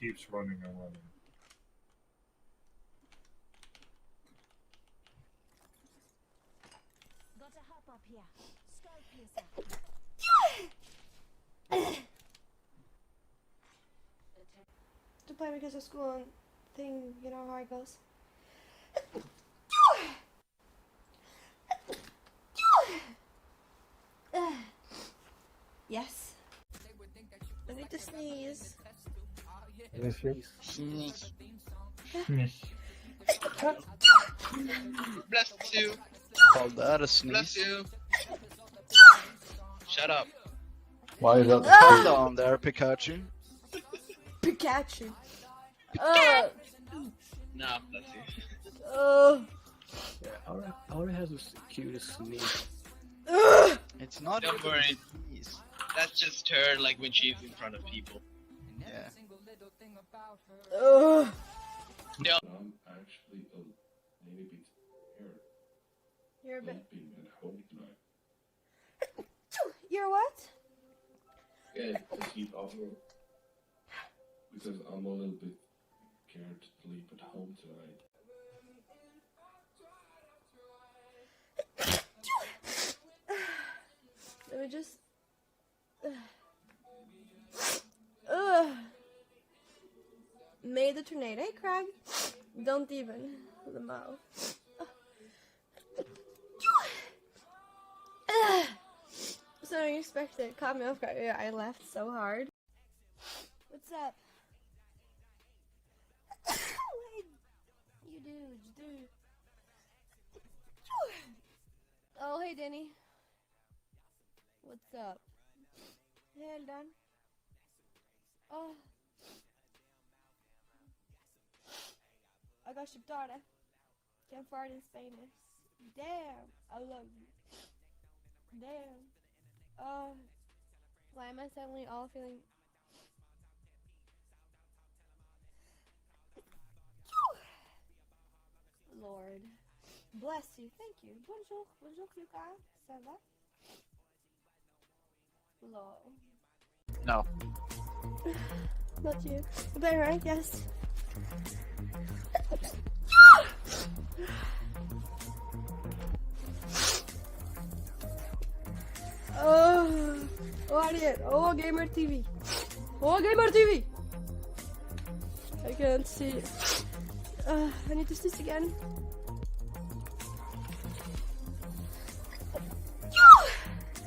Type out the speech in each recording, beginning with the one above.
keeps running and running. Gotta hop up here. Skull piercer. To play because of school and thing, you know how it goes. Yes. I need to sneeze. Sneeze. Bless you. Call that a sneeze. Bless you. Shut up. Why is that? Hold on there, Pikachu. Pikachu. Nah, bless you. Yeah, Aura has the cutest sneeze. It's not Don't even worry. a sneeze. That's just her, like when she's in front of people. Yeah. Yeah. I'm actually a little bit scared. You're a bit. Sleeping at home tonight. You're what? Yeah, to sleep over. Because I'm a little bit scared to sleep at home tonight. Let me just. May the tornado, hey Craig. Don't even. The mouth. So unexpected. Caught me off guard. I laughed so hard. What's up? You do. Oh, hey Denny. What's up? Hey, Eldon. Oh. I got your daughter. Can't fart in Spanish. Damn. I love you. Damn. Why am I suddenly all feeling... Lord. Bless you. Thank you. Bonjour. Bonjour, Lucas. Ça va? Lol. No. Not you. There, right? Yes. Oh, what is it? Oh, Gamer TV. Oh, Gamer TV. I can't see it. I need to sneeze again.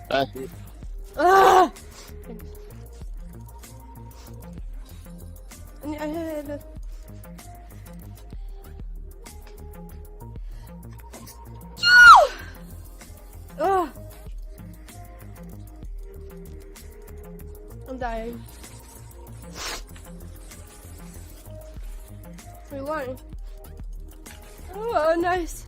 That's it. Ah! I had a... Oh! I'm dying. Wait, what? Oh, nice.